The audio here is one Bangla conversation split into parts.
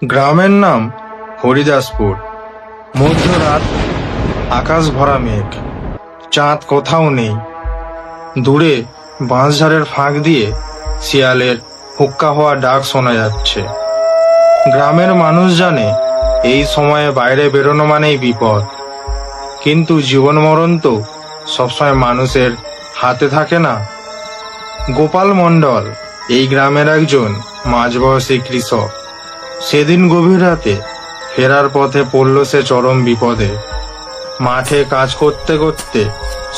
গ্রামের নাম হরিদাসপুর। মধ্যরাত, আকাশ ভরা মেঘ, চাঁদ কোথাও নেই। দূরে বাঁশঝাড়ের ফাঁক দিয়ে শিয়ালের হুক্কা হওয়া ডাক শোনা যাচ্ছে। গ্রামের মানুষ জানে এই সময়ে বাইরে বেরোনো মানেই বিপদ, কিন্তু জীবন মরণ তো সবসময় মানুষের হাতে থাকে না। গোপাল মণ্ডল এই গ্রামের একজন মাঝবয়সী কৃষক। সেদিন গভীর রাতে ফেরার পথে পড়ল সে চরম বিপদে। মাঠে কাজ করতে করতে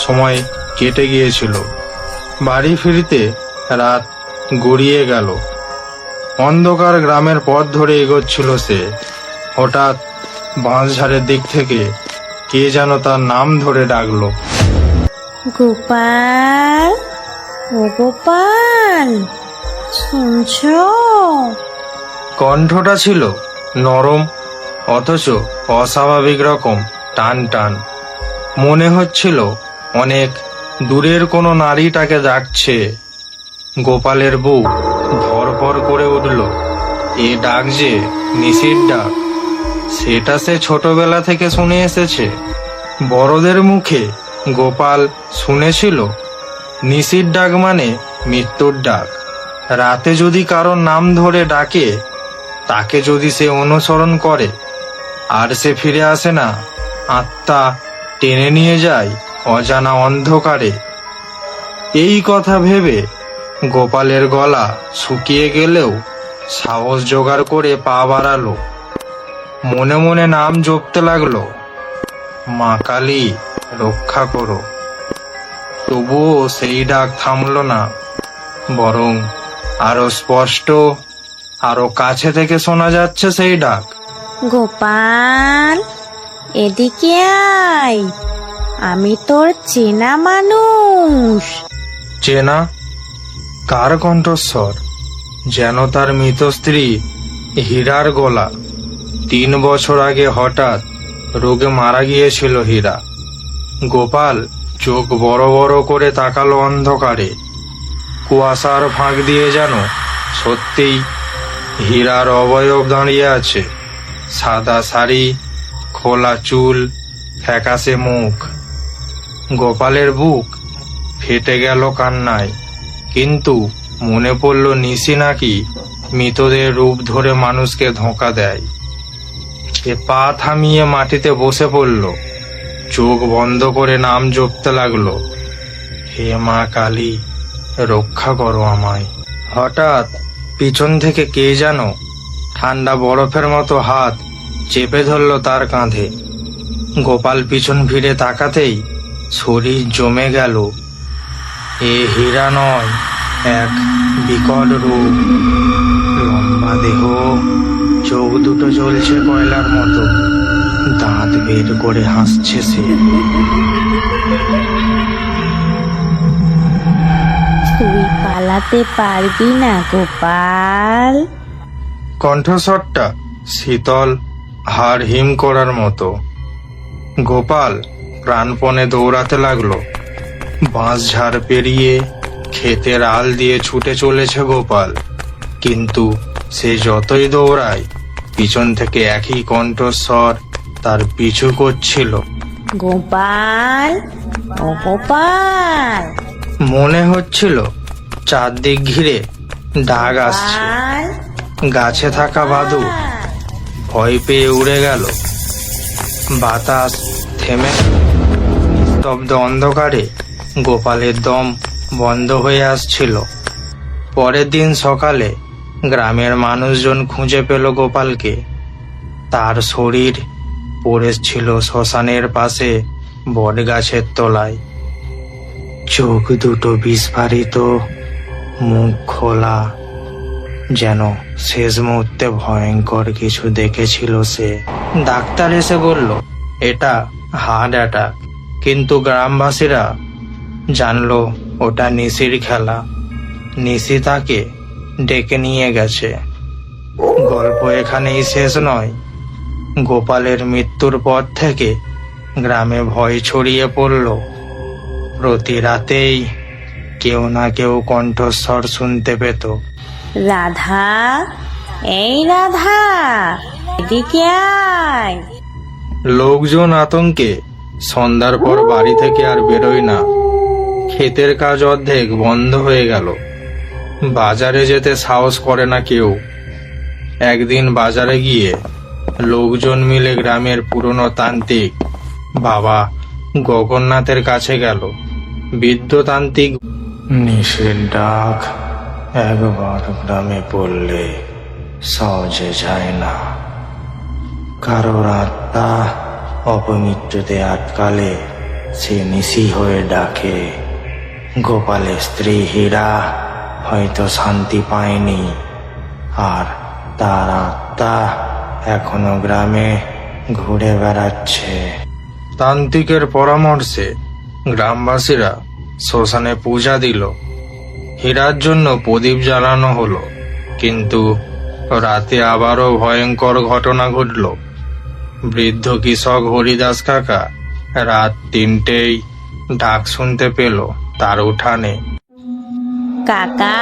সময় কেটে গিয়েছিল। বাড়ি ফিরতে রাত গড়িয়ে গেল। অন্ধকার গ্রামের পথ ধরে এগোচ্ছিল সে। হঠাৎ বাঁশঝাড়ের দিক থেকে কে যেন তার নাম ধরে ডাকলো। গোপাল, ও গোপাল, শুনছো? কণ্ঠটা ছিল নরম অথচ অস্বাভাবিক রকম টান টান। মনে হচ্ছিল অনেক দূরের কোনো নারী তাকে ডাকছে। গোপালের বুক ধরপর করে উঠল। এ ডাক যে নিশির ডাক, সেটা সে ছোটবেলা থেকে শুনে এসেছে। বড়দের মুখে গোপাল শুনেছিল নিশির ডাক মানে মৃত্যুর ডাক। রাতে যদি কারোর নাম ধরে ডাকে, তাকে যদি সে অনুসরণ করে আর সে ফিরে আসে না, আত্মা টেনে নিয়ে যায় অজানা অন্ধকারে। এই কথা ভেবে গোপালের গলা শুকিয়ে গেলেও সাহস জোগাড় করে পা বাড়ালো। মনে মনে নাম জপতে লাগলো, মা কালী রক্ষা করো। তবুও সেই ডাক থামলো না, বরং আরো স্পষ্ট, আরো কাছে থেকে শোনা যাচ্ছে সেই ডাক। গোপাল, এদিকে আয়, আমি তোর চেনা মানুষ। চেনা? কার কণ্ঠস্বর? যেন তার মৃত স্ত্রী হীরার গলা। 3 বছর আগে হঠাৎ রোগে মারা গিয়েছিল হীরা। গোপাল চোখ বড় বড় করে তাকালো অন্ধকারে। কুয়াশার ফাঁক দিয়ে যেন সত্যিই হীরার অবয়ব দাঁড়িয়ে আছে। সাদা শাড়ি, খোলা চুল, ফ্যাকাশে মুখ। গোপালের বুক ফেটে গেল কান্নায়। কিন্তু মনে পড়ল নিশি নাকি মৃতদের রূপ ধরে মানুষকে ধোঁকা দেয়। সে পা থামিয়ে মাটিতে বসে পড়ল, চোখ বন্ধ করে নাম জপতে লাগলো, হে মা কালী রক্ষা করো আমায়। হঠাৎ পিছন থেকে কে যেন ঠান্ডা বরফের মতো হাত চেপে ধরল তার কাঁধে। গোপাল পিছন ফিরে তাকাতেই শরীর জমে গেল। এ হীরা নয়, এক বিকট রূপ। লম্বা দেহ, চোখ দুটো জ্বলছে কয়লার মতো, দাঁত বের করে হাসছে সে। তুই পালাতে পারবি না গোপাল। কণ্ঠস্বরটা শীতল, হাড় হিম করার মতো। গোপাল প্রাণপণে দৌড়াতে লাগলো। বাঁশঝাড় পেরিয়ে ক্ষেতের আল দিয়ে ছুটে চলেছে গোপাল। কিন্তু সে যতই দৌড়ায়, পিছন থেকে একই কণ্ঠস্বর তার পিছু করছিল, গোপাল, ও গোপাল, মনে হচ্ছিল চারদিক ঘিরে ডাক আসছে। গোপাল, গাছে থাকা বাদুড় ভয় পেয়ে উড়ে গেল। বাতাস থেমে গেল। নিস্তব্ধ অন্ধকারে গোপালের দম বন্ধ হয়ে আসছিল। পরের দিন সকালে গ্রামের মানুষজন খুঁজে পেল গোপালকে। তার শরীর পড়েছিল শ্মশানের পাশে বটগাছের তলায়। চোখ দুটো বিস্ফারিত, মুখ খোলা, যেন শেষ মুহূর্তে ভয়ঙ্কর কিছু দেখেছিল সে। ডাক্তার এসে বলল এটা হার্ট অ্যাটাক, কিন্তু গ্রামবাসীরা জানলো ওটা নিশির খেলা। নিশি তাকে ডেকে নিয়ে গেছে। গল্প এখানেই শেষ নয়। গোপালের মৃত্যুর পর থেকে গ্রামে ভয় ছড়িয়ে পড়ল। প্রতি রাতেই কেউ না কেউ কণ্ঠস্বর শুনতে পেত, রাধা, এই রাধা, এদিকে আয়। লোকজন আতঙ্কে সন্ধ্যার পর বাড়ি থেকে আর বেরোয় না। ক্ষেতের কাজ অর্ধেক বন্ধ হয়ে গেল। বাজারে যেতে সাহস করে না কেউ। একদিন বাজারে গিয়ে লোকজন মিলে গ্রামের পুরনো তান্ত্রিক বাবা গগন্নাথের কাছে গেল। বৃদ্ধ তান্ত্রিক নিষের ডাক একবার গ্রামে পড়লে সহজে যায় না। কারোর আত্মা অপমৃত্যুতে আটকালে সে নিশি হয়ে ডাকে। গোপালের স্ত্রী হীরা হয়তো শান্তি পায়নি, আর তার আত্মা এখনো গ্রামে ঘুরে বেড়াচ্ছে। তান্ত্রিকের পরামর্শে গ্রামবাসীরা শ্মশানে পূজা দিল। হীরার জন্য প্রদীপ জ্বালানো হলো, কিন্তু রাতে আবারও ভয়ঙ্কর ঘটনা ঘটল। বৃদ্ধ কৃষক হরিদাস কাকা রাত 3টেই ডাক শুনতে পেল তার উঠানে। কাকা,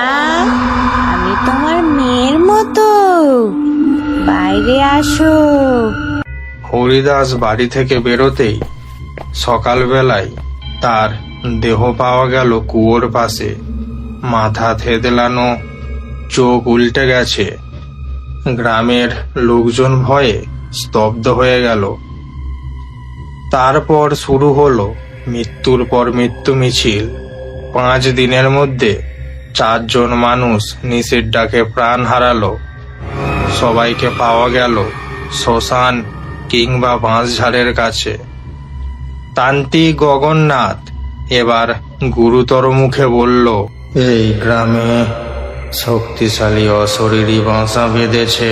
আমি তোমার মেয়ের মতো, বাইরে আসো। হরিদাস বাড়ি থেকে বেরোতেই সকালবেলায় তার দেহ পাওয়া গেল কুয়োর পাশে। মাথা থেতলানো, চোখ উল্টে গেছে। গ্রামের লোকজন ভয়ে স্তব্ধ হয়ে গেল। তারপর শুরু হলো মৃত্যুর পর মৃত্যু মিছিল। 5 দিনের মধ্যে 4 জন মানুষ নিশির ডাকে প্রাণ হারালো। সবাইকে পাওয়া গেল শ্মশান কিংবা বাঁশঝাড়ের কাছে। তান্ত্রিক গগন্নাথ এবার গুরুতর মুখে বলল, এই গ্রামে শক্তিশালী অশরীরী বাসা বেঁধেছে।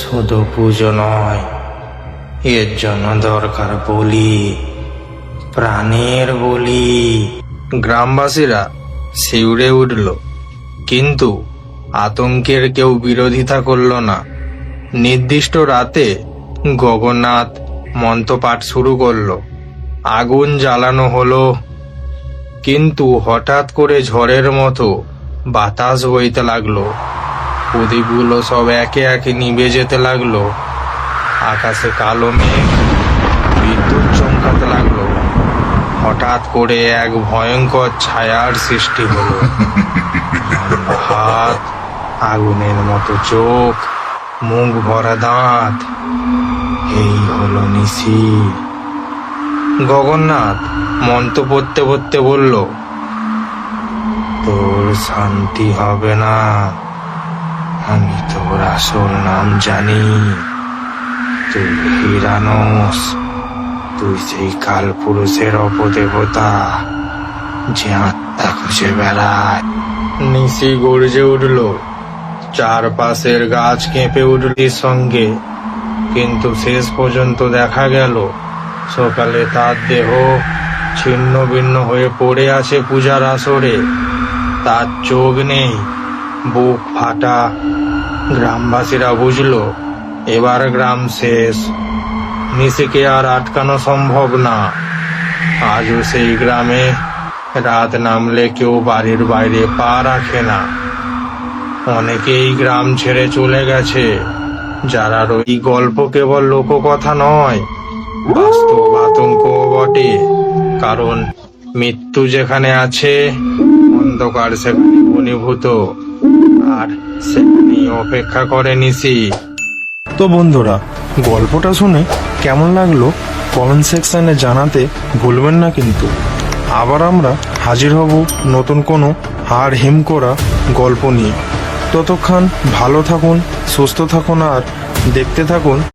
শুধু পুজো নয়, এর জন্য দরকার বলি, প্রাণের বলি। গ্রামবাসীরা শিউরে উঠল, কিন্তু আতঙ্কের কেউ বিরোধিতা করল না। নির্দিষ্ট রাতে গগন্নাথ মন্ত্রপাঠ শুরু করলো। আগুন জ্বালানো হলো, কিন্তু হঠাৎ করে ঝড়ের মতো বাতাস বইতে লাগলো। প্রদীপগুলো সব একে একে নিভে যেতে লাগলো। আকাশে কালো মেঘ, বিদ্যুৎ চমকাতে লাগলো। হঠাৎ করে এক ভয়ঙ্কর ছায়ার সৃষ্টি হলো। লম্বা হাত, আগুনের মতো চোখ, মুখ ভরা দাঁত। এই হলো নিশি। গগন্নাথ মন্ত্র পড়তে পড়তে বলল, তোর শান্তি হবে না। আমি তোর আসল নাম জানি। তুই হীরানস। তুই সেই কাল পুরুষের অপদেবতা যে আত্মা খুঁজে বেড়ায়। নিশি গর্জে উঠল। চারপাশের গাছ কেঁপে উঠল সঙ্গে, কিন্তু শেষ পর্যন্ত দেখা গেল সকালে তার দেহ ছিন্ন ভিন্ন হয়ে পড়ে আছে পূজার আসরে। তার চোখ নেই, বুক ফাটা। গ্রামবাসীরা বুঝলো এবার গ্রাম শেষ। নিশিকে আর আটকানো সম্ভব না। আজও সেই গ্রামে রাত নামলে কেউ বাড়ির বাইরে পা রাখে না। অনেকেই গ্রাম ছেড়ে চলে গেছে। যারা এই গল্প কেবল লোককথা নয়, বাস্তব আতঙ্ক বটে। কারণ মৃত্যু যেখানে আছে, অন্ধকার সেখানে ঘনীভূত, আর সেখানেই অপেক্ষা করে নিশি। তো বন্ধুরা, গল্পটা শুনে কেমন লাগলো কমেন্ট সেকশনে জানাতে ভুলবেন না কিন্তু। আবার আমরা হাজির হব নতুন কোনো হাড় হিম করা গল্প নিয়ে। ততক্ষণ ভালো থাকুন, সুস্থ থাকুন, আর দেখতে থাকুন